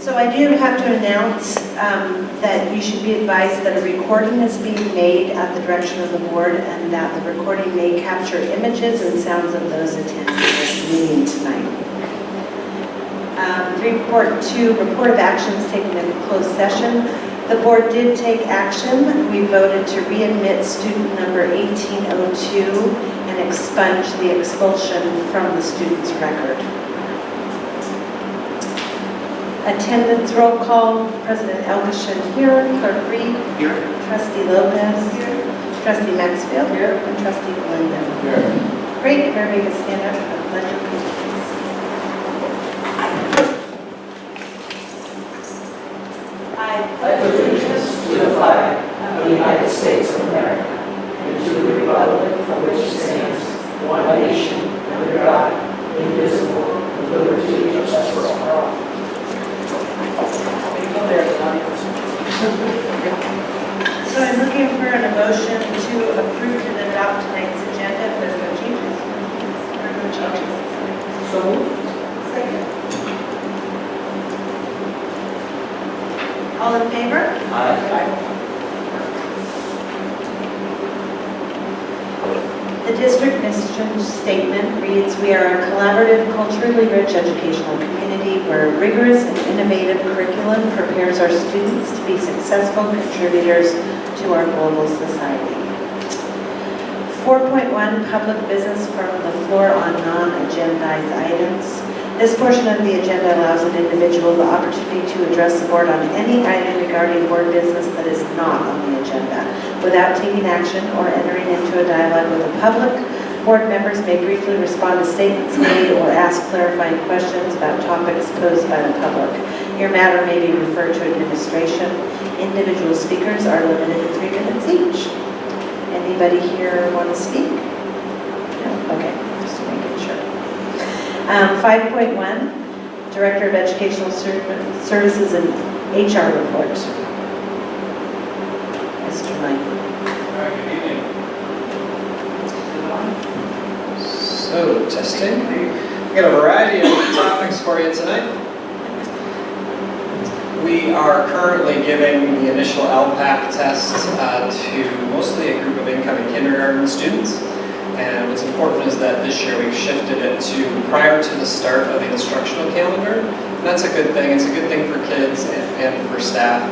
So I do have to announce that you should be advised that a recording is being made at the direction of the board and that the recording may capture images and sounds of those attending this meeting tonight. 3.2, report of actions taken in closed session. The board did take action. We voted to readmit student number 1802 and expunge the expulsion from the student's record. Attendance roll call, President Elkishan here, Clerk Reed, Here. Trustee Lopez, here, Trustee Maxfield, Here. and Trustee Belinda. Here. Great, if everybody can stand up for the pledge of allegiance. I pledge allegiance to the flag of the United States of America and to the republic for which it stands, one nation, under God, indivisible, with liberty and justice for all. So I'm looking for an emotion to approve and adopt tonight's agenda if there's no changes. There are no changes. So moved. Second. All in favor? Aye. The district mission statement reads, "We are a collaborative, culturally rich educational community where rigorous and innovative curriculum prepares our students to be successful contributors to our global society." 4.1, public business from the floor on non-agendized items. This portion of the agenda allows an individual the opportunity to address the board on any item regarding board business that is not on the agenda. Without taking action or entering into a dialogue with the public, board members may briefly respond to statements made or ask clarifying questions about topics posed by the public. Your matter may be referred to administration. Individual speakers are limited to 3 minutes each. Anybody here want to speak? No? Okay, just making sure. 5.1, Director of Educational Services and HR report. Mr. Mike. Good evening. So, testing. We got a variety of topics for you tonight. We are currently giving the initial LPAC test to mostly a group of incoming kindergarten students. And what's important is that this year we've shifted it to prior to the start of the instructional calendar. And that's a good thing. It's a good thing for kids and for staff.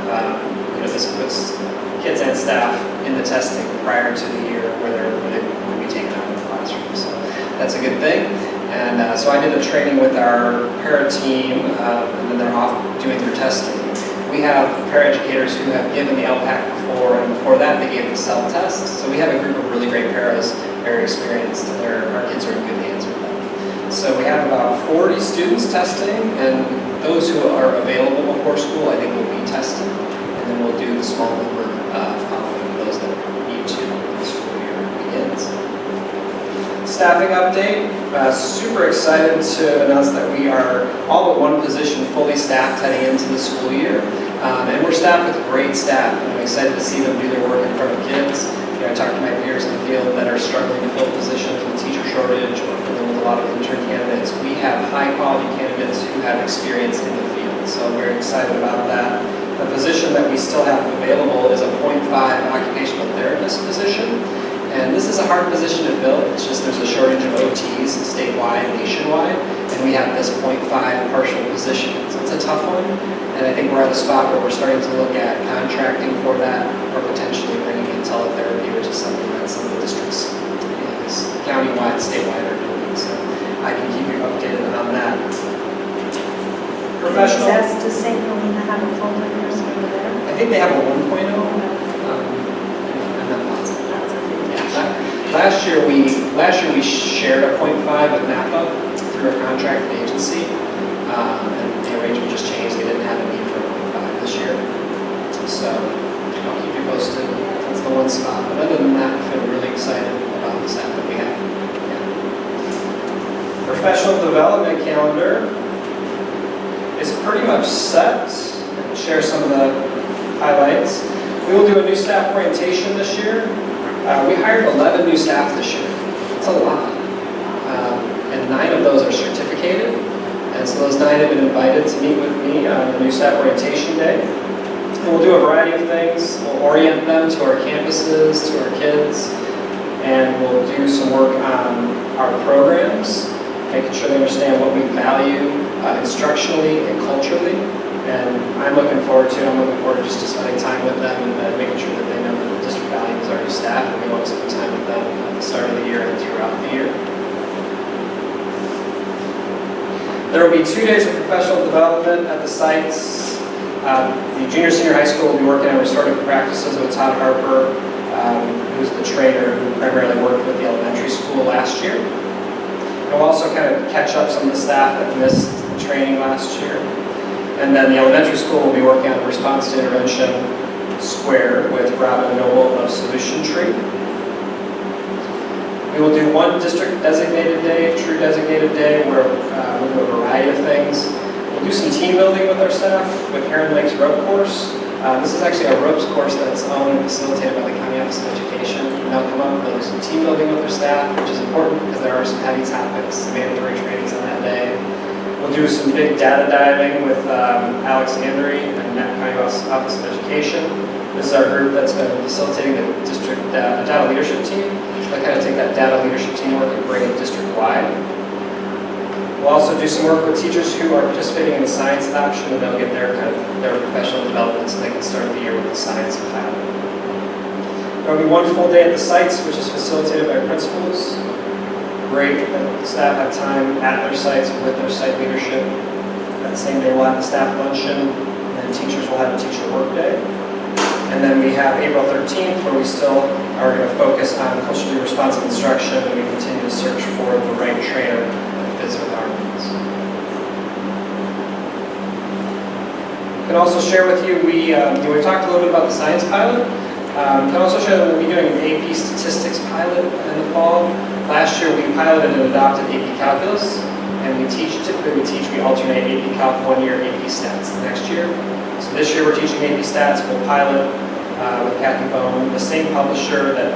This puts kids and staff in the testing prior to the year where they will be taken out of the classroom. So that's a good thing. And so I did a training with our para team, and then they're off doing their testing. We have paraeducators who have given the LPAC before, and before that they gave the self-test. So we have a group of really great paras, very experienced, and our kids are in good hands with them. So we have about 40 students testing, and those who are available before school, I think will be tested. And then we'll do the small number following those that need to when the school year begins. Staffing update. Super excited to announce that we are all but one position fully staffed heading into the school year. And we're staffed with great staff, and I'm excited to see them do their work in front of kids. I talk to my peers in the field that are struggling to fill positions with teacher shortage or filling with a lot of intern candidates. We have high quality candidates who have experience in the field, so we're excited about that. The position that we still have available is a 0.5 occupational therapist position. And this is a hard position to fill. It's just there's a shortage of OTs statewide, nationwide, and we have this 0.5 partial position. So it's a tough one, and I think we're at a spot where we're starting to look at contracting for that or potentially bringing in teletherapy, which is something that some of the districts, countywide, statewide are doing. So I can keep you updated on that. Professional. Does St. Helena have a full-time person over there? I think they have a 1.0. I'm not positive. Last year we shared a 0.5 with NAPA through a contract agency, and the arrangement just changed. They didn't have a need for a 0.5 this year, so I'll keep you posted. That's the one spot. But other than that, I feel really excited about the staff that we have. Yeah. Professional development calendar is pretty much set. I'll share some of the highlights. We will do a new staff orientation this year. We hired 11 new staff this year. It's a lot. And 9 of those are certificated, And so those 9 have been invited to meet with me on the new staff orientation day. And we'll do a variety of things. We'll orient them to our campuses, to our kids, and we'll do some work on our programs, making sure they understand what we value instructionally and culturally. And I'm looking forward to just to spending time with them and making sure that they know that the district values our new staff, and we want to spend time with them at the start of the year and throughout the year. There will be 2 days of professional development at the sites. The junior senior high school will be working on restorative practices with Todd Harper, who's the trainer who primarily worked with the elementary school last year. And we'll also kind of catch up some of the staff that missed the training last year. And then the elementary school will be working on response to intervention square with Robin Noble of Solution Tree. We will do 1 district designated day, true designated day, where we'll do a variety of things. We'll do some team building with our staff with Heron Lake's rope course. This is actually a ropes course that's owned and facilitated by the County Office of Education. And they'll come up and they'll do some team building with their staff, which is important because there are some heavy topics, some mandatory trainings on that day. We'll do some big data diving with Alex Andry and Matt County Office of Education. This is our group that's been facilitating the district data leadership team. They'll kind of take that data leadership teamwork and bring it district-wide. We'll also do some work with teachers who are participating in the science adoption, and they'll get their professional development so they can start the year with the science pilot. There will be 1 full day at the sites, which is facilitated by principals. Great that staff have time at their sites with their site leadership. That same day we'll have the staff luncheon, and then teachers will have a teacher work day. And then we have April 13th, where we still are going to focus on culturally responsive instruction, and we continue to search for the right trainer that fits with our needs. I can also share with you, we talked a little bit about the science pilot. I can also share that we'll be doing an AP statistics pilot in the fall. Last year we piloted and adopted AP calculus, and we alternate AP calc 1 year, AP stats the next year. So this year we're teaching AP stats. We'll pilot with Kathy Bone, the same publisher that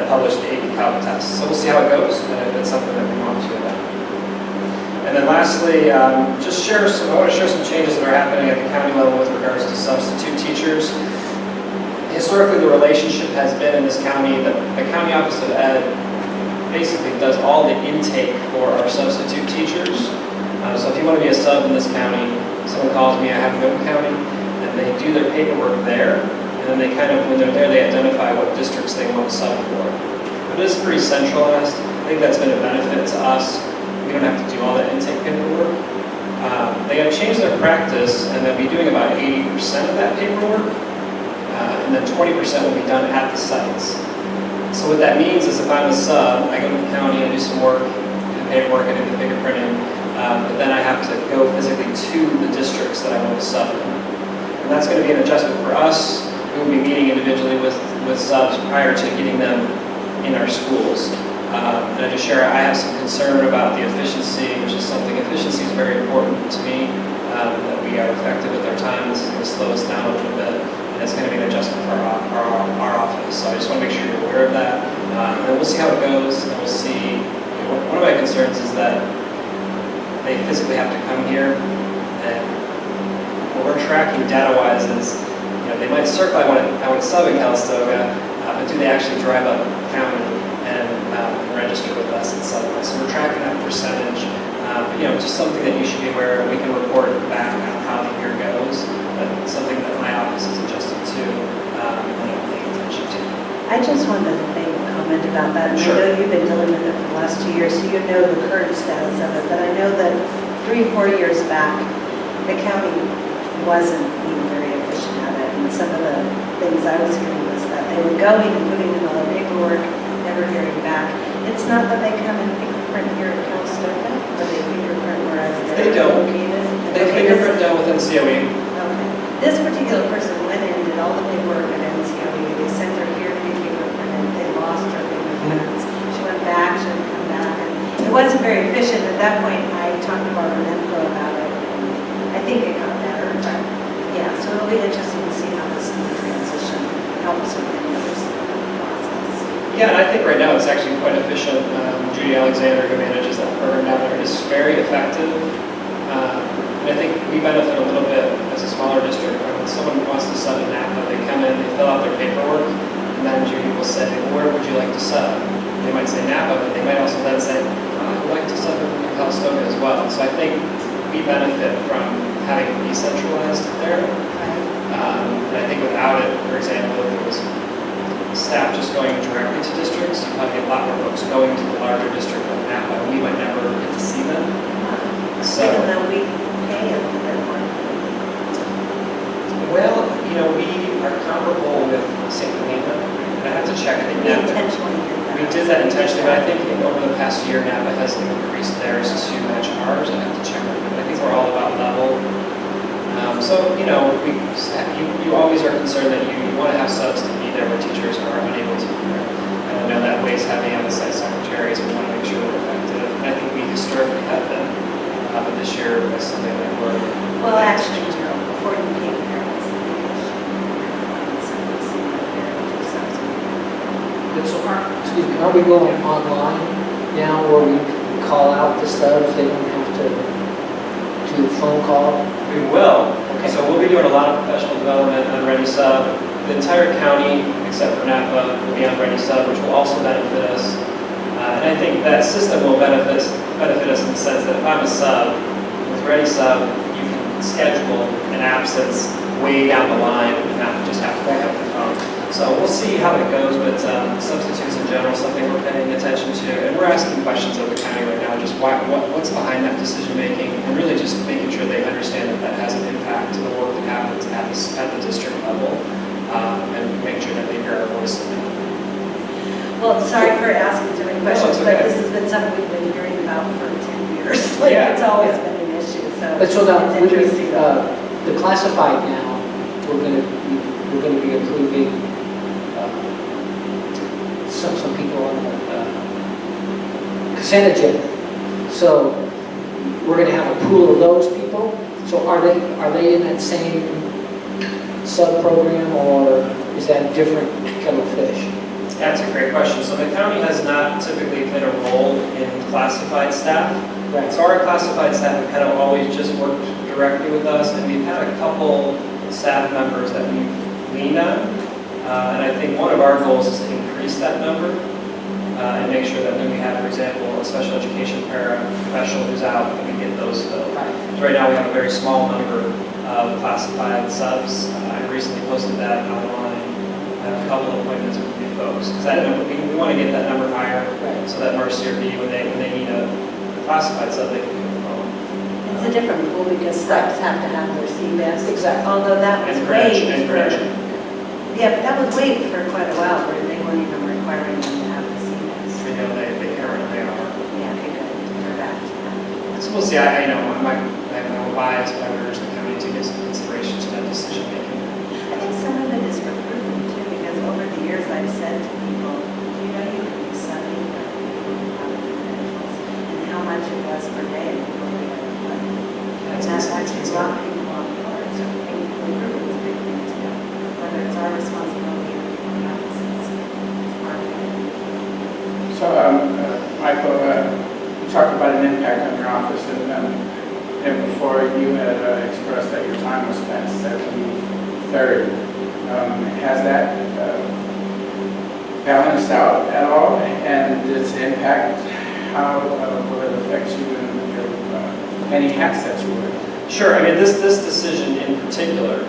published the AP calc test. So we'll see how it goes, and if it's something that we want to adopt. And then lastly, I want to share some changes that are happening at the county level with regards to substitute teachers. Historically, the relationship has been in this county that the County Office of Ed basically does all the intake for our substitute teachers. So if you want to be a sub in this county, someone calls me, I have to go to the county, and they do their paperwork there, and then they when they're there, they identify what districts they want to sub for. But it is pretty centralized. I think that's been a benefit to us. We don't have to do all that intake paperwork. They have changed their practice, and they'll be doing about 80% of that paperwork. And then 20% will be done at the sites. So what that means is if I'm a sub, I go to the county and do some work, do the paperwork, I do the fingerprinting, but then I have to go physically to the districts that I want to sub in. And that's going to be an adjustment for us. We will be meeting individually with subs prior to getting them in our schools. And I just share, I have some concern about the efficiency, efficiency is very important to me, that we are effective with our time. This is going to slow us down a little bit. It's going to be an adjustment for our office. So I just want to make sure you're aware of that. And we'll see how it goes, and we'll see. One of my concerns is that they physically have to come here, and what we're tracking data-wise is, they might circle, I want to sub in Calistoga, but do they actually drive up county and register with us in Southern? So we're tracking that percentage. Just something that you should be aware of. We can report back on how the year goes, but something that my office is adjusting to and paying attention to. I just wanted to make a comment about that. And Sure. I know you've been dealing with it for the last 2 years, so you know the current status of it. But I know that 3-4 years back, the county wasn't being very efficient at it. And some of the things I was hearing was that they were going and putting in all the paperwork, never hearing back. It's not that they come and fingerprint here at Calistoga, or they fingerprint wherever They they're don't. located. They fingerprint down within COE. Okay. This particular person went in and did all the paperwork at NCOE. They sent her here to be fingerprinted. They lost her fingerprints. She went back, she didn't come back. And it wasn't very efficient. At that point, I talked to Barbara Nemco about it. I think it got better, but yeah, so it'll be interesting to see how this new transition helps with any other stuff in the process. Yeah, and I think right now it's actually quite efficient. Judy Alexander, who manages that program down there, is very effective. And I think we benefit a little bit as a smaller district. When someone wants to sub in Napa, they come in, they fill out their paperwork, and then Judy will say, where would you like to sub? They might say Napa, but they might also then say, I would like to sub in Calistoga as well. So I think we benefit from having it decentralized there. And I think without it, for example, if it was staff just going directly to districts, you probably get a lot more folks going to the larger district like Napa, and we might never get to see them. So, even though we pay a little bit more. well, we are comparable with St. Helena, and I have to check. I think We Napa, intentionally did that. we did that intentionally, but I think over the past year, Napa has increased theirs to match ours. I have to check. But I think we're all about level. So, you always are concerned that you want to have subs to be there where teachers are unable to be there. And I know that weighs heavy on the site secretaries. We want to make sure we're effective. And I think we historically have been. But this year was something that we're... Well, actually, before you came here, it was a big issue. Excuse me, are we going online now where we call out the subs? They don't have to do a phone call? We will. Okay. So we'll be doing a lot of professional development on Ready Sub. The entire county, except for Napa, will be on Ready Sub, which will also benefit us. And I think that system will benefit us in the sense that if I'm a sub, with Ready Sub, you can schedule an absence way down the line and not just have to pick up the phone. So we'll see how it goes, but substitutes in general, something we're paying attention to. And we're asking questions of the county right now, just what's behind that decision making, and really just making sure they understand that that has an impact to the work that happens at the district level, and make sure that they hear our voice. Well, sorry for asking so many questions, it's but okay. this has been something we've been hearing about for 10 years. Like, Yeah. it's always been an issue, But so now, it's interesting. the classified now, we're going to be approving some people on the consent agenda. So we're going to have a pool of those people. So are they in that same sub-program, or is that a different kettle of fish? That's a great question. So the county has not typically played a role in classified staff. Right. So our classified staff have kind of always just worked directly with us, and we've had a couple staff members that we've leaned on. And I think one of our goals is to increase that number and make sure that when we have, for example, a special education professional who's out, that we get those filled. So right now we have a very small number of classified subs. I recently posted that online. I have a couple of appointments with new folks, because that number, we want to get that number higher, Right. so that Mercy or B, when they need a classified sub, they can get the phone. It's a different pool because subs have to have their CBS. Exactly. Although that was And waived and for, correction. yeah, but that was waived for quite a while, where they weren't even requiring them to have the CBS. I know they currently are. Yeah, okay, good. We're back to that. So we'll see. I have no bias, but I would urge the county to give some consideration to that decision making. I think some of it is recruitment too, because over the years I've said to people, you could be studying and how much it was per day. And that's actually a lot of people on board, so I think recruitment's a big thing too. Whether it's our responsibility or the office's, it's part of it. So, Michael, you talked about an impact on your office, and before you had expressed that your time was spent 73rd. Has that balanced out at all? And its impact, how will it affect you in your many hats that you wear? Sure. I mean, this decision in particular,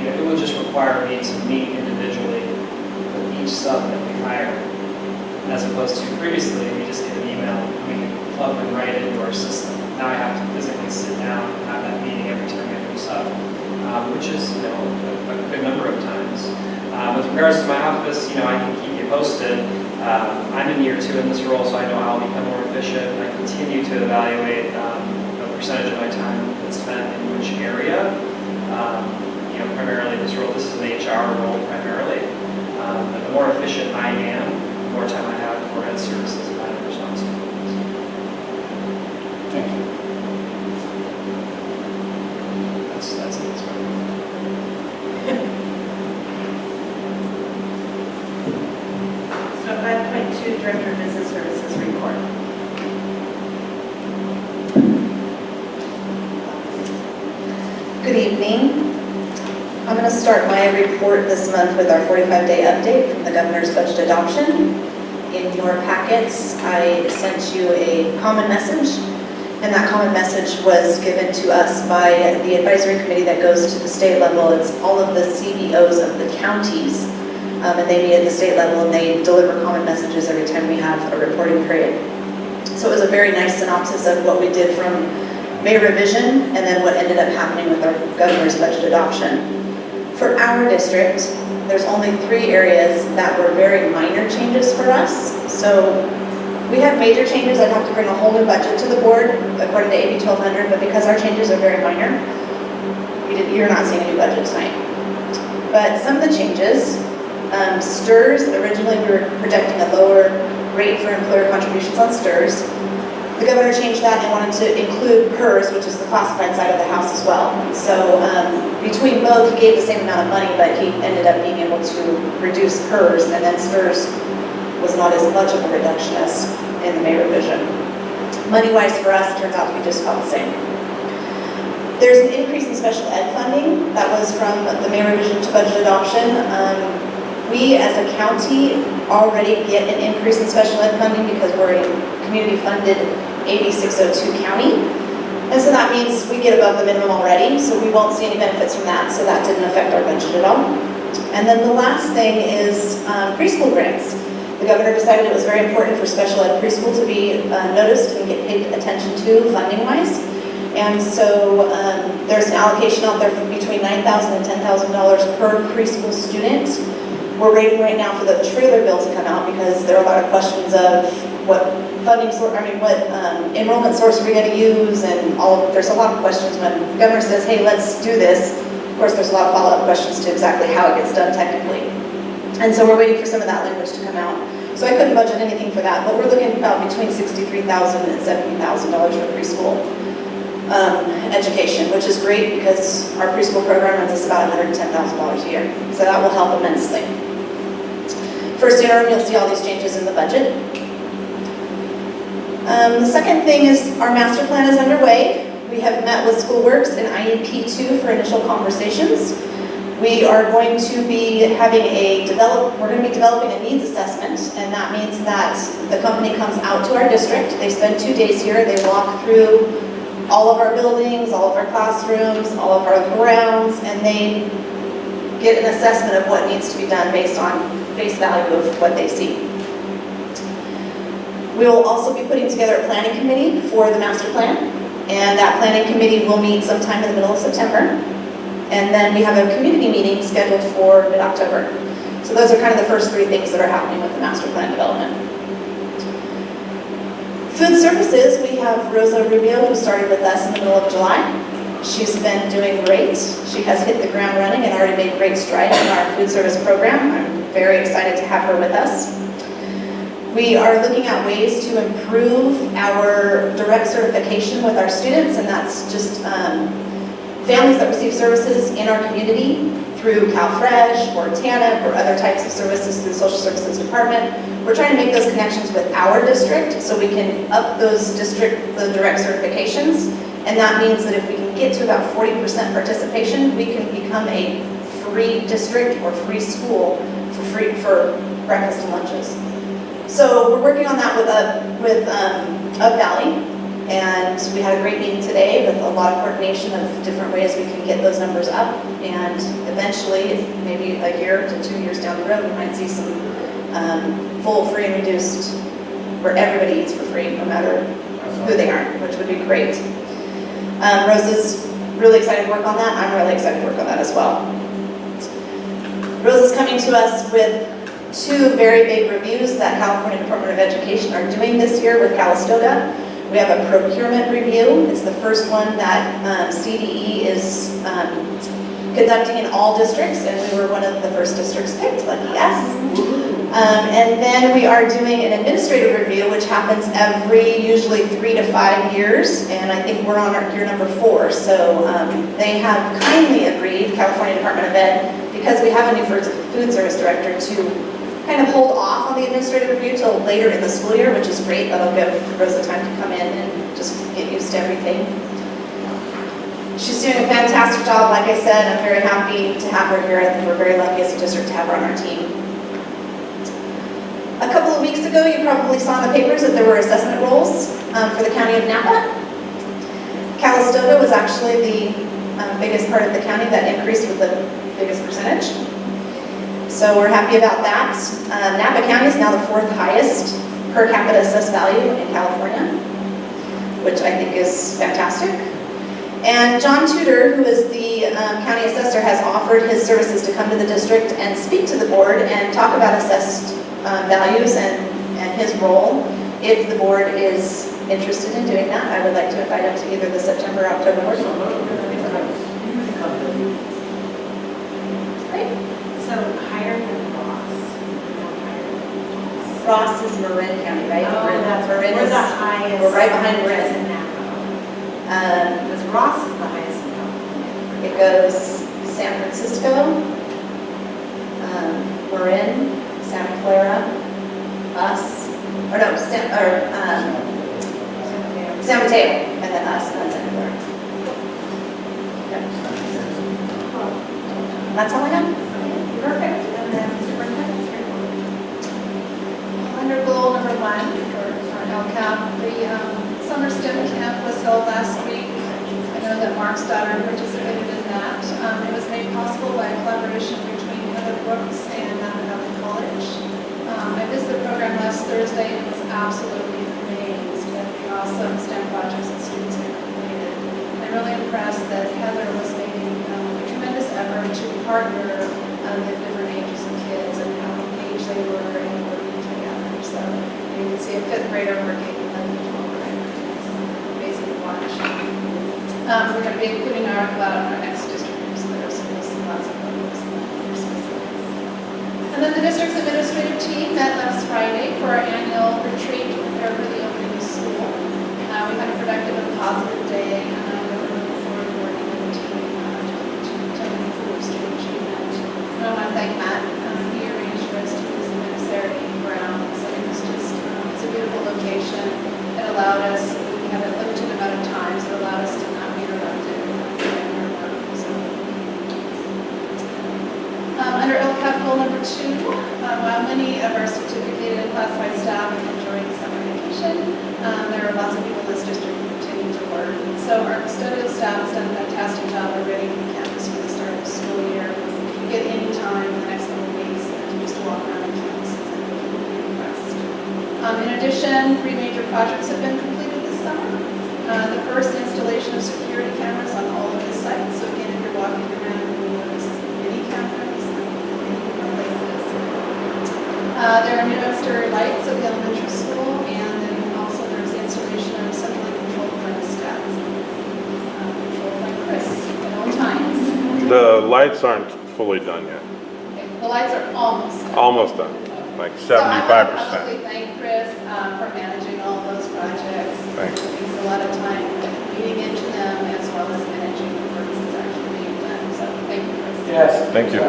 it will just require me to meet individually with each sub that we hire, as opposed to previously we just get an email and we can plug them right into our system. Now I have to physically sit down and have that meeting every time I do sub, which is a good number of times. With regards to my office, I can keep you posted. I'm in year 2 in this role, so I know I'll become more efficient. I continue to evaluate the percentage of my time that's spent in which area. Primarily this is an HR role primarily. But the more efficient I am, the more time I have for ed services and other responsibilities. Thank you. That's it. evening. I'm going to start my report this month with our 45-day update from the governor's budget adoption. In your packets, I sent you a common message, and that common message was given to us by the advisory committee that goes to the state level. It's all of the CBOs of the counties, and they meet at the state level, and they deliver common messages every time we have a reporting period. So it was a very nice synopsis of what we did from May revision, and then what ended up happening with our governor's budget adoption. For our district, there's only 3 areas that were very minor changes for us. So we had major changes. I'd have to bring a whole new budget to the board according to AB 1200, but because our changes are very minor, you're not seeing a new budget tonight. But some of the changes, STRS, originally we were projecting a lower rate for employer contributions on STRS. The governor changed that and wanted to include PERS, which is the classified side of the house as well. So between both, he gave the same amount of money, but he ended up being able to reduce PERS, and then STRS was not as much of a reduction as in the May revision. Money-wise for us, it turns out to be just about the same. There's an increase in special ed funding. That was from the May revision to budget adoption. We, as a county, already get an increase in special ed funding because we're a community-funded AB 602 county. And so that means we get above the minimum already, so we won't see any benefits from that, so that didn't affect our budget at all. And then the last thing is preschool grants. The governor decided it was very important for special ed preschool to be noticed and get paid attention to funding-wise. And so there's an allocation out there for between $9,000 and $10,000 per preschool student. We're waiting right now for the trailer bill to come out because there are a lot of questions of what funding source, what enrollment source are we going to use, and there's a lot of questions when the governor says, hey, let's do this. Of course, there's a lot of follow-up questions to exactly how it gets done technically. And so we're waiting for some of that language to come out. So I couldn't budget anything for that, but we're looking about between $63,000 and $70,000 for preschool education, which is great because our preschool program runs us about $110,000 a year. So that will help immensely. First interim, you'll see all these changes in the budget. The second thing is our master plan is underway. We have met with SchoolWorks and IEP 2 for initial conversations. We are going to be having we're going to be developing a needs assessment, and that means that the company comes out to our district. They spend 2 days here. They walk through all of our buildings, all of our classrooms, all of our grounds, and they get an assessment of what needs to be done based on face value of what they see. We will also be putting together a planning committee for the master plan, and that planning committee will meet sometime in the middle of September. And then we have a community meeting scheduled for mid-October. So those are kind of the first 3 things that are happening with the master plan development. Food services, we have Rosa Rubio, who started with us in the middle of July. She's been doing great. She has hit the ground running and already made great strides in our food service program. I'm very excited to have her with us. We are looking at ways to improve our direct certification with our students, and that's just families that receive services in our community through CalFresh or TANF or other types of services through the Social Services Department. We're trying to make those connections with our district so we can up the direct certifications, and that means that if we can get to about 40% participation, we can become a free district or free school for breakfast and lunches. So we're working on that with Up Valley, and we had a great meeting today with a lot of coordination of different ways we can get those numbers up, and eventually, maybe a year to 2 years down the road, we might see some full free and reduced where everybody eats for free, no matter who they are, which would be great. Rosa's really excited to work on that. I'm really excited to work on that as well. Rosa's coming to us with 2 very big reviews that California Department of Education are doing this year with Calistoga. We have a procurement review. It's the first one that CDE is conducting in all districts, and we were one of the first districts picked, lucky us. And then we are doing an administrative review, which happens usually 3 to 5 years, and I think we're on year number 4. So they have kindly agreed, California Department of Ed, because we have a new food service director, to kind of hold off on the administrative review till later in the school year, which is great. That'll give Rosa time to come in and just get used to everything. She's doing a fantastic job, like I said. I'm very happy to have her here. I think we're very lucky as a district to have her on our team. A couple of weeks ago, you probably saw in the papers that there were assessment roles for the county of Napa. Calistoga was actually the biggest part of the county that increased with the biggest percentage. So we're happy about that. Napa County is now the 4th highest per capita assessed value in California, which I think is fantastic. And John Tudor, who is the county assessor, has offered his services to come to the district and speak to the board and talk about assessed values and his role. If the board is interested in doing that, I would like to invite him to either the September or October board meeting. Great. So higher than Ross. Ross is Marin County, right? Oh, that's Marin we're is, the highest. we're right behind Marin. in Napa. Um, Because Ross is the highest in California. It goes San Francisco, Marin, Santa Clara, us, or no, San Mateo, and then us, and then Santa Clara. Okay. That's all I have. Perfect. And then superintendent's report. Under goal number 1, or LCAP, the summer STEM camp was held last week. I know that Mark's daughter participated in that. It was made possible by a collaboration between Heather Brooks and Napa College. I visited the program last Thursday and was absolutely amazed at the awesome STEM projects that students had completed. I'm really impressed that Heather was making a tremendous effort to partner the different ages of kids and how engaged they were in working together. So you can see a 5th grader working with a 12th grader. It's amazing to watch. We're going to be including our article out on our next district newsletter, so we'll see lots of photos and other specifics. And then the district's administrative team met last Friday for our annual retreat to prepare for the opening of school. We had a productive and positive day, and I'm really looking forward to working with the team to improve student achievement. And I want to thank Matt. He arranged for us to use the Minnesota grounds. So it was just, it's a beautiful location. It allowed us, we had a limited amount of time, so it allowed us to not be interrupted in our work. So. Under LCAP goal number 2, while many of our certificated and classified staff are enjoying summer vacation, there are lots of people in this district who continue to work. So our custodial staff has done a fantastic job of readying the campus for the start of the school year. You get any time in the next couple of weeks to just walk around the campus and be impressed. In addition, 3 major projects have been completed this summer. The first installation of security cameras on all of the sites. So again, if you're walking around, you'll notice many cameras. There are new exterior lights at the elementary school, and then also there's the installation of centrally controlled thermostats, controlled by Chris at all times. The lights aren't fully done yet. Okay, the lights are almost done. Almost done, like So I want to 75%. publicly thank Chris for managing all of those projects. Thanks. He takes a lot of time leading into them as well as managing the work that's actually being done. So thank you, Chris. Yes. Thank you.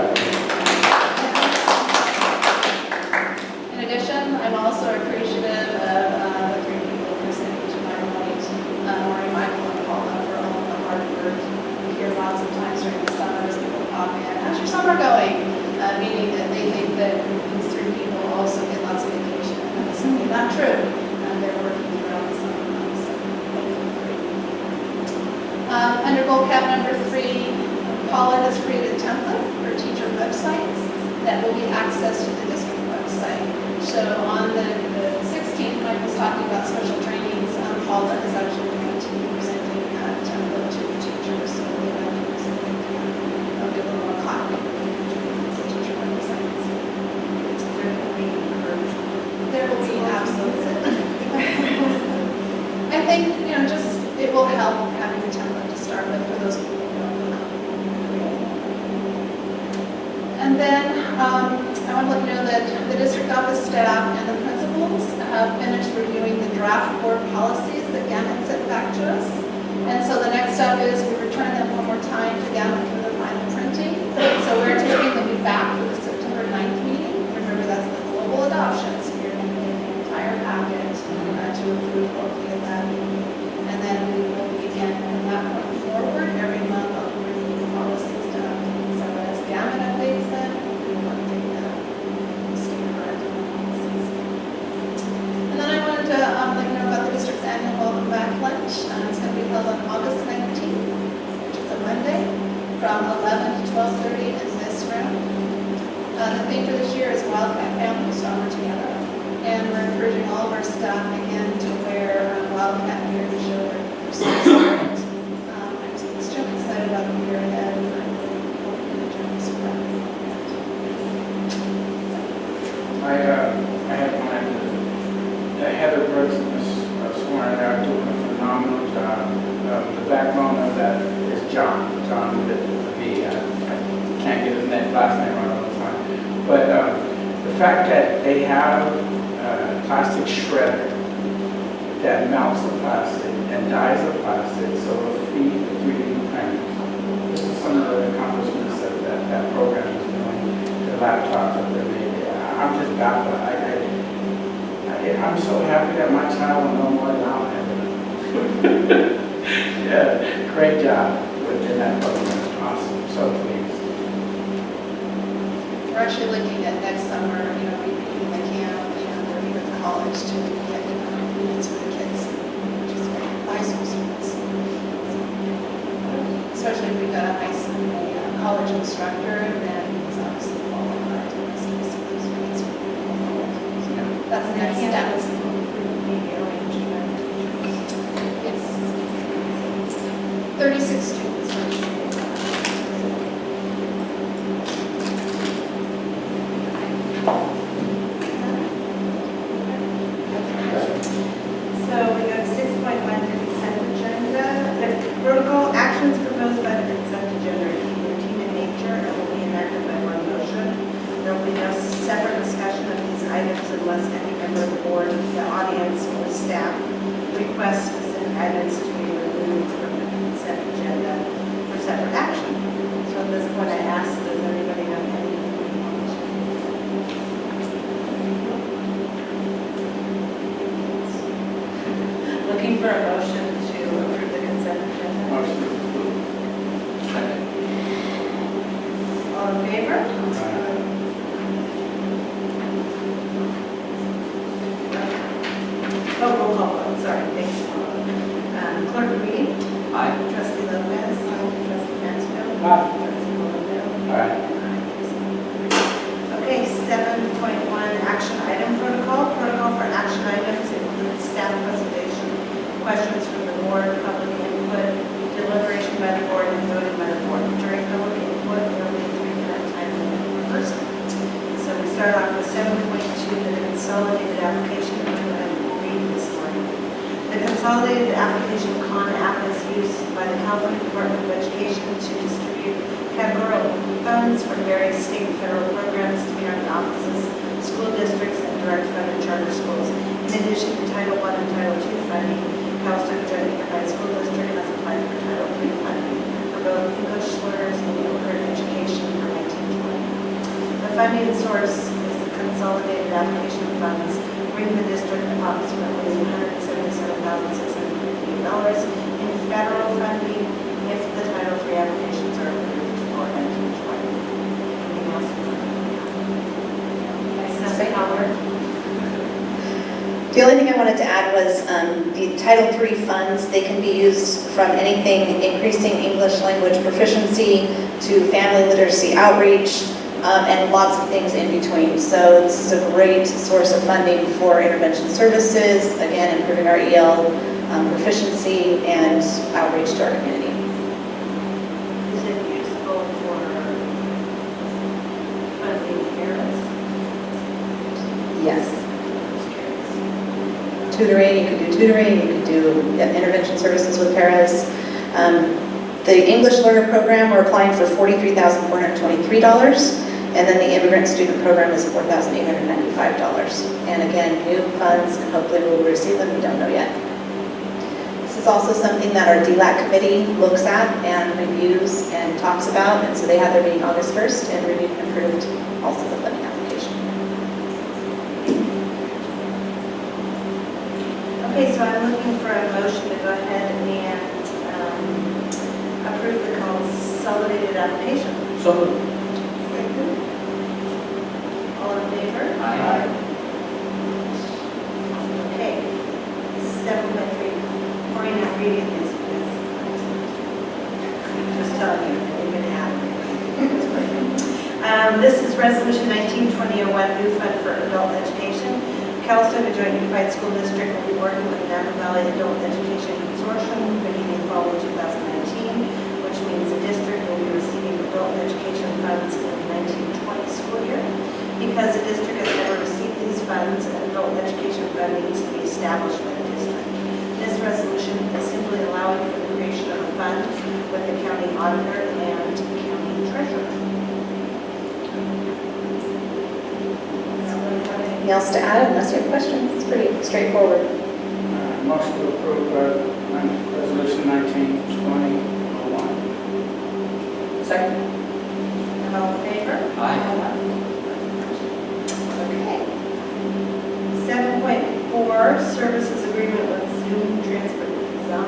In addition, I'm also appreciative of the 3 people presenting to my right, Maureen, Michael, and Paula, for all of the hard work. We hear lots of times during the summer as people pop in, how's your summer going? Meaning that they think that these 3 people also get lots of vacation. And that's simply not true. They're working throughout the summer months. So thank you. Under goal cap number 3, Paula has created a template for teacher websites that will be accessed to the district website. So on the 16th, Mike was talking about special trainings. Paula is actually going to be presenting a template to the teachers. So we'll have to use it. I'll give them a copy of the teacher websites. There will be absolutely. I think, just it will help having a template to start with for those people who don't know. And then I want to let you know that the district office staff and the principals have finished reviewing the draft board policies that Gamut sent back to us. And so the next step is we return them one more time to Gamut for the final printing. So we're taking them back for the September 9th meeting. Remember, that's the global adoption. So you're going to get the entire packet to approve hopefully at that meeting. And then we will begin from that point forward every done again to wear wildcat gear to show their spirit. I'm extremely excited about the year ahead for the Jones program. I had one, Heather Brooks and Ms. Swarn are doing a phenomenal job. The backbone of that is John with a V. I can't get his last name right all the time. But the fact that they have a plastic shredder that melts the plastic and dyes the plastic, so it'll feed the 3D printers. This is some of the accomplishments that program is doing. The laptops that they're making. I'm just baffled. I'm so happy that my child will know more about it. Yeah, great job within that program. Awesome. So pleased. We're actually looking at next summer, repeating the camp and working with the college to get units for the kids, which is very high school students. Especially if we've got a nice college instructor, and then he's obviously qualified to receive those grants. That's the next step. It's 36 students. So we go to 6.1, consent agenda. The protocol actions proposed by the consent agenda are routine in nature and will be enacted by one motion. There will be no separate discussion of these items unless any member of the board, the audience, or staff requests specific items to be removed from the consent agenda for separate action. So at this point, I ask, does anybody have anything they want to? Looking for a motion to approve the consent agenda. Motion to approve. All in favor? Oh, roll call vote, sorry, thanks. Clerk reading? Aye. Trustee Lopez? Trustee Mansfield? Aye. Trustee Colville? All right. Okay, 7.1, action item protocol. Protocol for action items includes staff presentation, questions from the board, public input, deliberation by the board, and voting by the board. During public input, there will be 3-minute time limit per person. So we start off with 7.2, the consolidated application. The consolidated application Con App is used by the California Department of Education to distribute categorical funds from various state and federal programs to parent offices, school districts, and direct funded charter schools. In addition to Title I and Title II funding, Calistoga Joint Unified School District has applied for Title III funding for both English learners and English education for 1920. The funding source is the consolidated application funds, bringing the district approximately $177,658 in federal funding if the Title III applications are approved for 1920. Anything else? Senator Howard? The only thing I wanted to add was the Title III funds, they can be used from anything increasing English language proficiency to family literacy outreach, and lots of things in between. So this is a great source of funding for intervention services, again, improving our EL proficiency and outreach to our community. Is it useful for funding parents? Yes. Tutoring, you could do tutoring, you could do intervention services with paras. The English Learner Program, we're applying for $43,423. And then the Immigrant Student Program is $4,895. And again, new funds, and hopefully we'll receive them, we don't know yet. This is also something that our DLAC committee looks at and reviews and talks about, and so they had their meeting August 1st and reviewed and approved also the funding application. Okay, so I'm looking for a motion to go ahead and approve the consolidated application. So moved. All in favor? Aye. Okay. 7.3. Maureen, I'm reading this because I'm just telling you, you're going to have it. This is Resolution 19-2001, new fund for adult education. Calistoga Joint Unified School District will be working with Napa Valley Adult Education Consortium beginning fall of 2019, which means the district will be receiving adult education funds in the 1920 school year. Because the district has never received these funds, an adult education fund needs to be established by the district. This resolution is simply allowing for the creation of a fund with the county auditor and county treasurer. Anything else to add unless you have questions? It's pretty straightforward. Motion to approve resolution 1920-01. Second. All in favor? Aye. Okay. 7.4, services agreement with Zoom Transportation.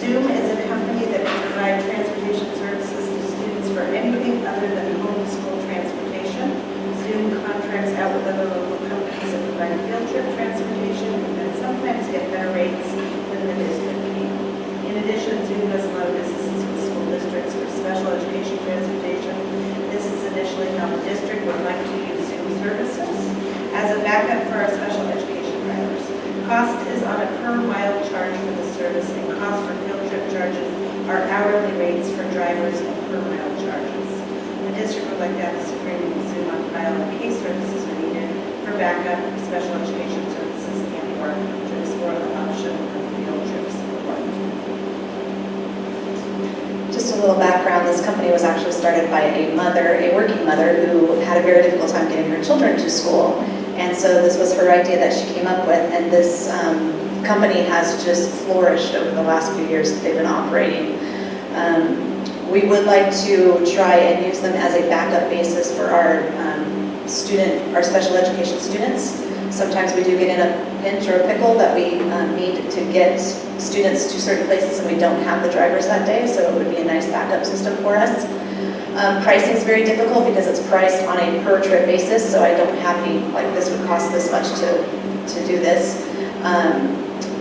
Zoom is a company that can provide transportation services to students for anything other than homeschool transportation. Zoom contracts out with other local companies that provide field trip transportation and sometimes get better rates than the district fee. In addition, Zoom does a lot of businesses with school districts for special education transportation. This is initially how the district would like to use Zoom services as a backup for our special education drivers. Cost is on a per mile charge for the service, and cost for field trip charges are hourly rates for drivers and per mile charges. The district would like to have this agreement with Zoom on file in case services are needed for backup, special education services, and/or to explore the option of field trip support. Just a little background, this company was actually started by a working mother who had a very difficult time getting her children to school. And so this was her idea that she came up with, and this company has just flourished over the last few years that they've been operating. We would like to try and use them as a backup basis for our special education students. Sometimes we do get in a pinch or a pickle that we need to get students to certain places and we don't have the drivers that day, so it would be a nice backup system for us. Pricing is very difficult because it's priced on a per trip basis, so I don't have any, like this would cost this much to do this.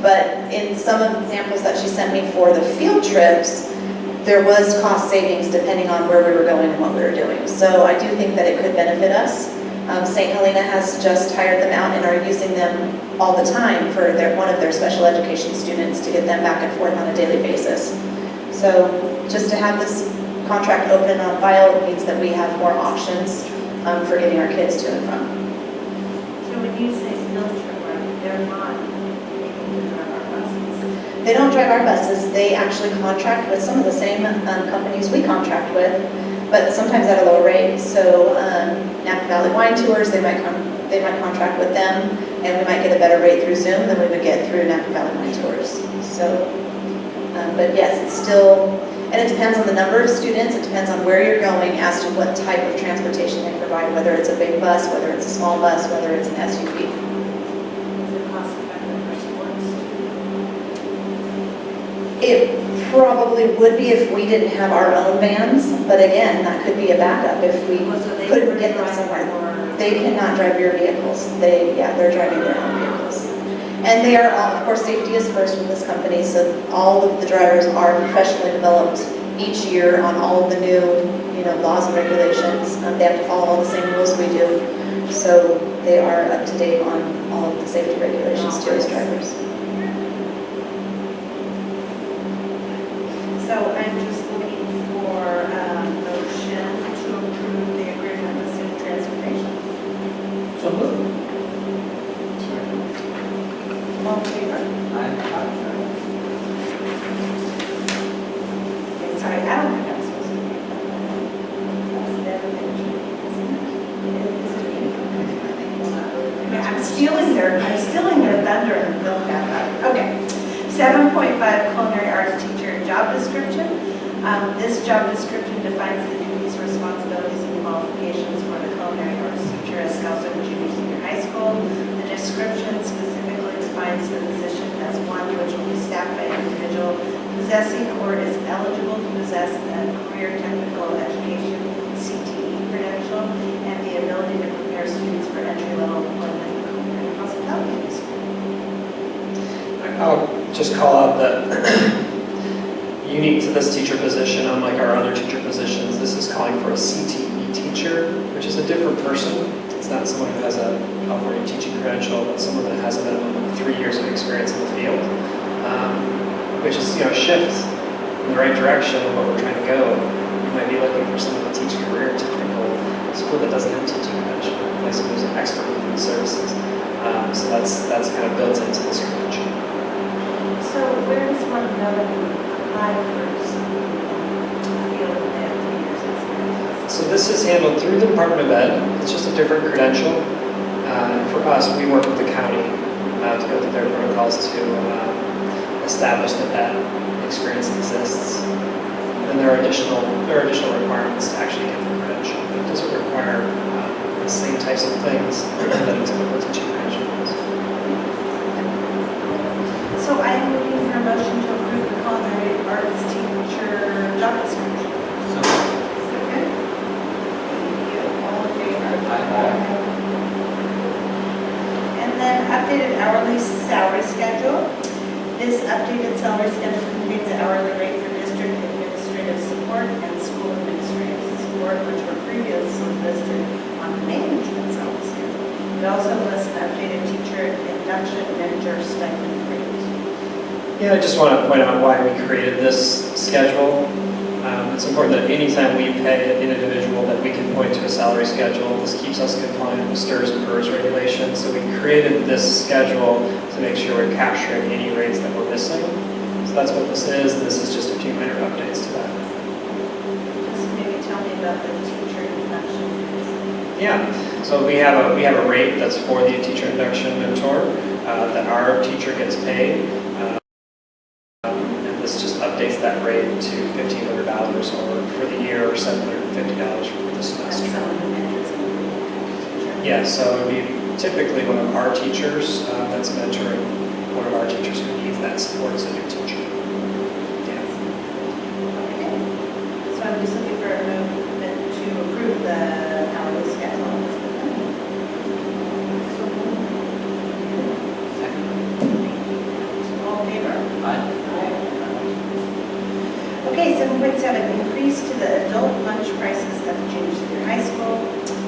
But in some of the examples that she sent me for the field trips, there was cost savings depending on where we were going and what we were doing. So I do think that it could benefit us. St. Helena has just hired them out and are using them all the time for one of their special education students to get them back and forth on a daily basis. So just to have this contract open and on file means that we have more options for getting our kids to and from. So when you say field trip, they're not able to drive our buses? They don't drive our buses. They actually contract with some of the same companies we contract with, but sometimes at a lower rate. So Napa Valley Wine Tours, they might contract with them, and we might get a better rate through Zoom than we would get through Napa Valley Wine Tours. So, but yes, it's still, and it depends on the number of students, it depends on where you're going as to what type of transportation they provide, whether it's a big bus, whether it's a small bus, whether it's an SUV. Is it cost effective for sports? It probably would be if we didn't have our own vans, but again, that could be a backup if we couldn't get them somewhere. They cannot drive your vehicles. They're driving their own vehicles. And they are all, of course, safety is first with this company, so all of the drivers are professionally developed each year on all of the new, laws and regulations. They have to follow all the same rules we do. So they are up to date on all of the safety regulations too as drivers. So I'm just looking for a motion to approve the agreement with Zoom Transportation. So moved. All in favor? Aye. Okay, sorry, I don't think I'm supposed to be. Okay, I'm stealing their thunder and build that up. Okay. 7.5, culinary arts teacher job description. This job description defines the duties, responsibilities, and qualifications for the culinary arts teacher at Calistoga Junior Senior High School. The description specifically defines the position as one which will be staffed by an individual possessing or is eligible to possess a career technical education CTE credential and the ability to prepare students for entry-level employment in the culinary hospitality industry. I'll just call out that unique to this teacher position, unlike our other teacher positions, this is calling for a CTE teacher. teacher, which is a different person. It's not someone who has a California teaching credential, but someone that has a minimum of 3 years of experience in the field, which is, a shift in the right direction of what we're trying to go. You might be looking for someone to teach career technical school that doesn't have teaching credential, like someone who's an expert in food services. So that's kind of built into this credential. So where does one go to apply for some field that they have 3 years experience? So this is handled through the Department of Ed. It's just a different credential. For us, we work with the county to go through their protocols to establish that experience exists. And there are additional requirements to actually get the credential. It doesn't require the same types of things that a typical teaching credential does. So I am looking for a motion to approve the culinary arts teacher job description. Second. Thank you. All in favor? And then updated hourly salary schedule. This updated salary schedule contains the hourly rate for district administrative support and school administrative support, which were previously listed on the management salary schedule. It also lists an updated teacher induction mentor stipend rate. Yeah, I just want to point out why we created this schedule. It's important that anytime we pay an individual that we can point to a salary schedule. This keeps us compliant with STRS and PERS regulations. So we created this schedule to make sure we're capturing any rates that we're missing. So that's what this is. This is just a few minor updates to that. Just maybe tell me about the teacher induction. Yeah, so we have a rate that's for the teacher induction mentor that our teacher gets paid. And this just updates that rate to $1,500 or for the year or $750 for the semester. Yeah, so it would be typically one of our teachers that's mentoring one of our teachers who needs that support as a new teacher. Yeah. So I'm just looking for a movement to approve the hourly schedule. All in favor? Okay, 7.7, increase to the adult lunch prices at the junior senior high school.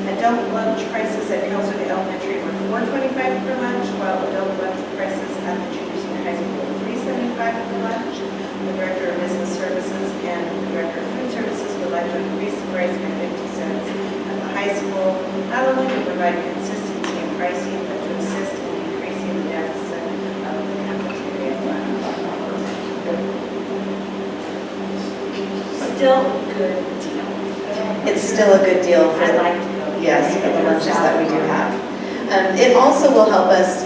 Adult lunch prices at California Elementary were $4.25 per lunch, while adult lunch prices at the junior senior high school were $3.75 per lunch. The Director of Business Services and the Director of Food Services would like to increase the price by 50 cents at the high school, not only to provide consistency in pricing, but to assist in decreasing the deficit of the cafeteria fund. Still a good deal. It's still a good deal for I the, like to go. yes, for the lunches that we do have. It also will help us,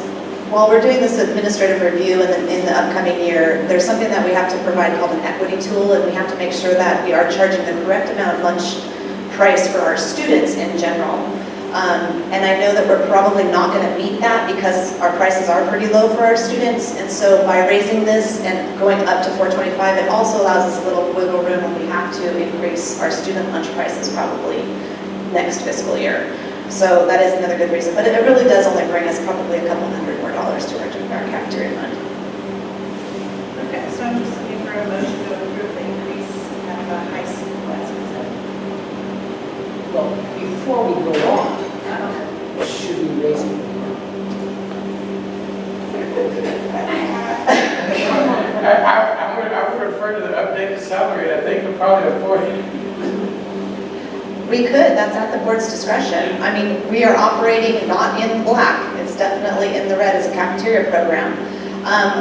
while we're doing this administrative review in the upcoming year, there's something that we have to provide called an equity tool, and we have to make sure that we are charging the correct amount of lunch price for our students in general. And I know that we're probably not going to meet that because our prices are pretty low for our students. And so by raising this and going up to $4.25, it also allows us a little wiggle room when we have to increase our student lunch prices probably next fiscal year. So that is another good reason. But it really does only bring us probably a couple $100 more to our cafeteria fund. Okay, so I'm just looking for a motion to approve the increase at the high school as presented. Well, before we go on, should we raise it? I would refer to the updated salary. I think we're probably afford it. We could, that's at the board's discretion. I mean, we are operating not in black. It's definitely in the red as a cafeteria program.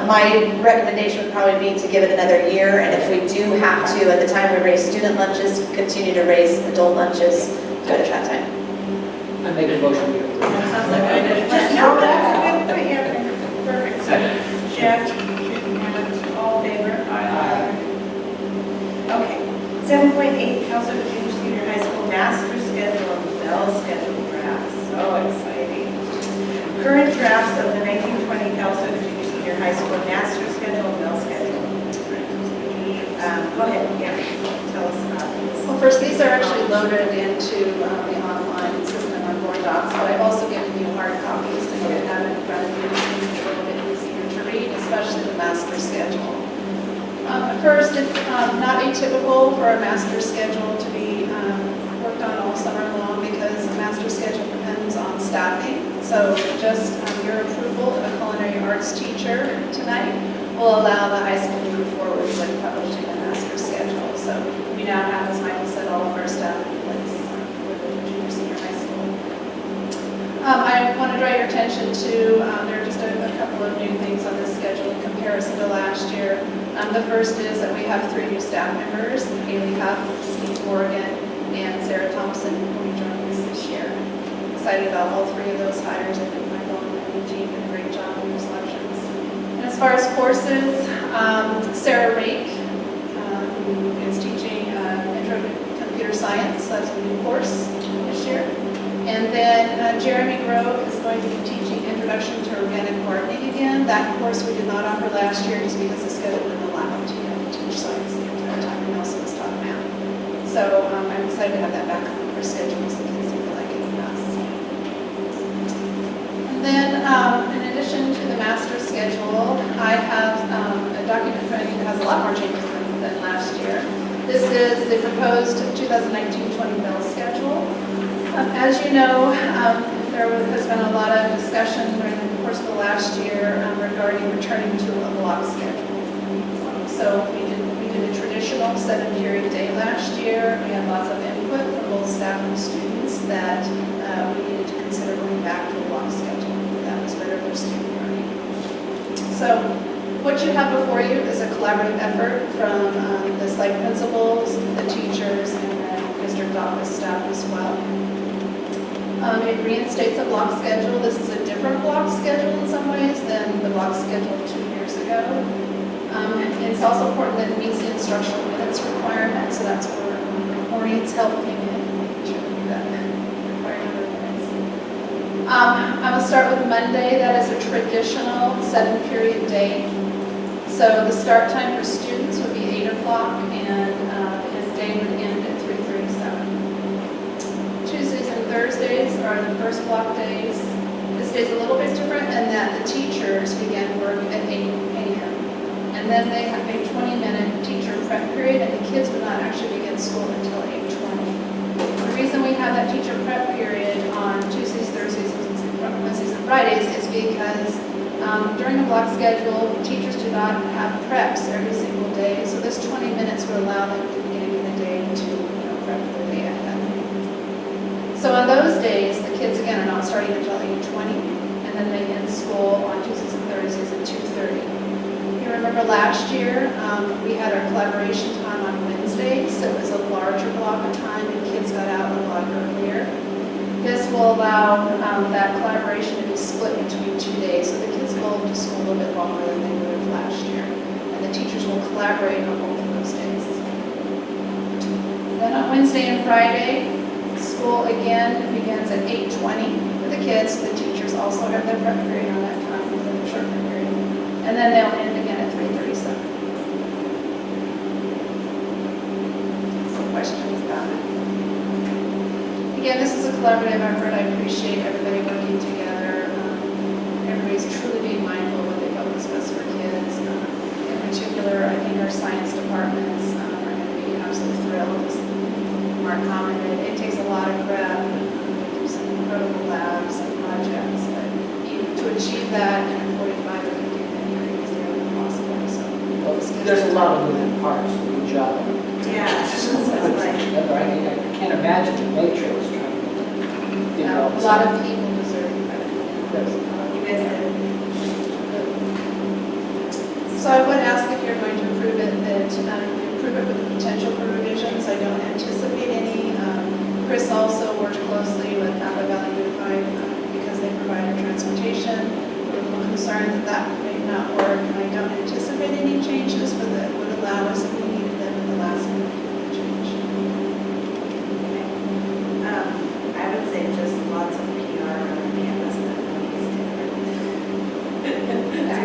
My recommendation would probably be to give it another year, and if we do have to, at the time we raise student lunches, continue to raise adult lunches, do it at that time. I make a motion. That sounds like a good plan. No, that's good, yeah, perfect. Jeff, and all in favor? Aye. Okay, 7.8, Council of Junior Senior High School Master Schedule and Bell Schedule drafts. So exciting. Current drafts of the 1920 Council of Junior Senior High School Master Schedule and Bell Schedule. Go ahead, yeah, tell us about this. Well, first, these are actually loaded into the online system on Board Docs, but I've also given you hard copies so you can have it in front of you. It's a little bit easier to read, especially the master schedule. First, it's not atypical for a master schedule to be worked worked on all summer long because the master schedule depends on staffing. So just your approval of a culinary arts teacher tonight will allow the high school to move forward with publishing the master schedule. So we now have, as Michael said, all of our staff in place for the junior, senior high school. I want to draw your attention to, there are just a couple of new things on this schedule in comparison to last year. The first is that we have 3 new staff members, Haley Huff, Steve Morgan, and Sarah Thompson, who will be joining us this year. Excited about all 3 of those hires. I think Michael and the team did a great job in their selections. And as far as courses, Sarah Rake, who is teaching Intro to Computer Science, that's a new course this year. And then Jeremy Grove is going to be teaching Introduction to Organic Gardening again. That course we did not offer last year just because the schedule didn't allow him to teach science the entire time, and also was taught math. So I'm excited to have that back on our schedule so the kids feel like it us. And then in addition to the master schedule, I have a document for you that has a lot more changes than last year. This is the proposed 2019-20 mill schedule. As you know, there has been a lot of discussion during the course of the last year regarding returning to a block schedule. So we did a traditional 7-period day last year. We had lots of input from both staff and students that we needed to consider going back to a block schedule. That was better for student learning. So what you have before you is a collaborative effort from the site principals, the teachers, and the district office staff as well. It reinstates a block schedule. This is a different block schedule in some ways than the block schedule 2 years ago. It's also important that it meets the instructional minutes requirement, so that's where Maureen's help came in. Sure we do that required number of minutes. I will start with Monday. That is a traditional 7-period day. So the start time for students would be 8 o'clock, and the day would end at 3:37. Tuesdays and Thursdays are the first block days. This day's a little bit different in that the teachers begin work at 8 a.m. And then they have a 20-minute teacher prep period, and the kids would not actually begin school until 8:20. The reason we have that teacher prep period on Tuesdays, Thursdays, Wednesdays, and Fridays is because during the block schedule, teachers do not have preps every single day, so this 20 minutes would allow them at the beginning of the day to prep for the day ahead. So on those days, the kids again are not starting until 8:20, and then they end school on Tuesdays and Thursdays at 2:30. You remember last year, we had our collaboration time on Wednesdays, so it was a larger block of time, and kids got out a lot earlier. This will allow that collaboration to be split between 2 days, so the kids go to school a little bit longer than they would have last year, and the teachers will collaborate on both of those days. Then on Wednesday and Friday, school again begins at 8:20 for the kids. The teachers also have their prep period on that time for the shortened period. And then they'll end again at 3:37. Some questions about it? Again, this is a collaborative effort. I appreciate everybody working together. Everybody's truly being mindful of what they felt was best for kids. In particular, I think our science departments are going to be absolutely thrilled. Mark commented, it takes a lot of prep, do some incredible labs and projects, but to achieve that in 45 or 50 minute is nearly impossible. So There's a lot of moving parts. Good job. Yeah, that's right. I can't imagine the matrix trying to figure out. a lot of people deserve credit. You guys did. So I would ask if you're going to approve it, that approve it with the potential for revisions. I don't anticipate any. Chris also worked closely with Napa Valley Unified because they provide our transportation. We're a little concerned that that may not work, and I don't anticipate any changes, but that would allow us, if we needed them in the last minute, to change. I would say just lots of PR on campus that is different.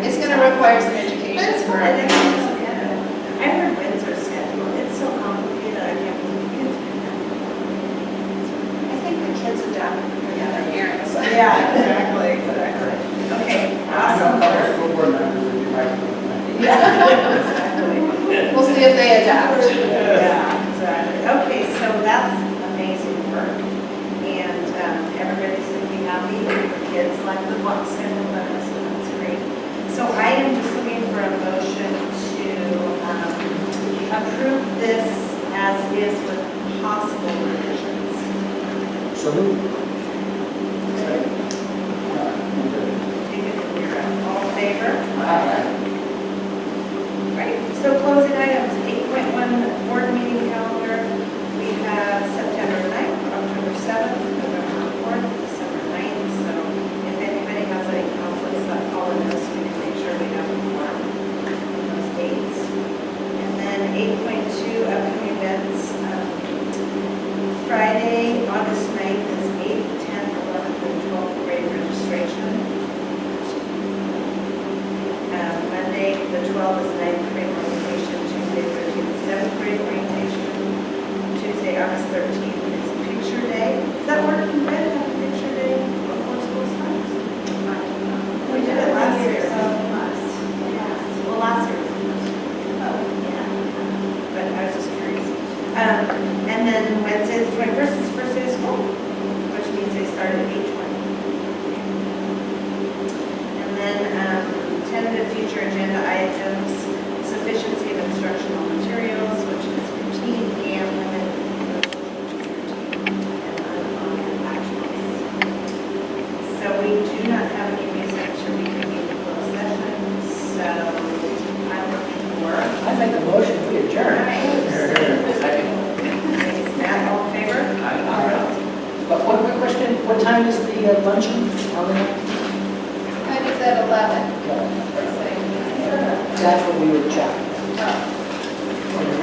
It's going to require some education. But it's fun, I mean, it's good. I heard Windsor's schedule, it's so complicated, I can't believe the kids do that. I think the kids adapt to their parents. Yeah, exactly. Okay, awesome. School board members, if you like to. Yeah, exactly. We'll see if they adapt. Yeah, exactly. Okay, so that's amazing. the block schedule better, so that's great. So I am just looking for a motion to approve this as is with possible revisions. So moved. All in favor? Aye. Right, so closing items, 8.1 board meeting calendar. We have September 9th, October 7th, November 4th, December 9th. So if anybody has any conflicts that fall in this, we can make sure we have them on those dates. And then 8.2 upcoming events. Friday, August 9th is 8th, 10th, 11th, and 12th grade registration. Monday, the 12th is 9th grade orientation, Tuesday, 13th, 7th grade orientation. Tuesday, August 13th is picture day. Does that work in bed, have a picture day before school starts? We did it last year. So well, last year was the first. Oh, yeah. But I was just curious. And then Wednesday, the 21st is first day of school, which means they start at 8:20. And then tentative future agenda items, sufficiency of instructional materials, which is routine, and limit, which is routine, and actuals. So we do not have any reason to reconvene the closed session, so I'm looking for. I make a motion, we adjourn. Second. Thanks, Matt, all in favor? But one quick question, what time is the luncheon on the night? Mine is at 11. That's what we were checking. We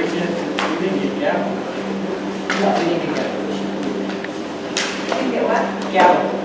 didn't get gavel. No, we need to get. You can get what? Gavel.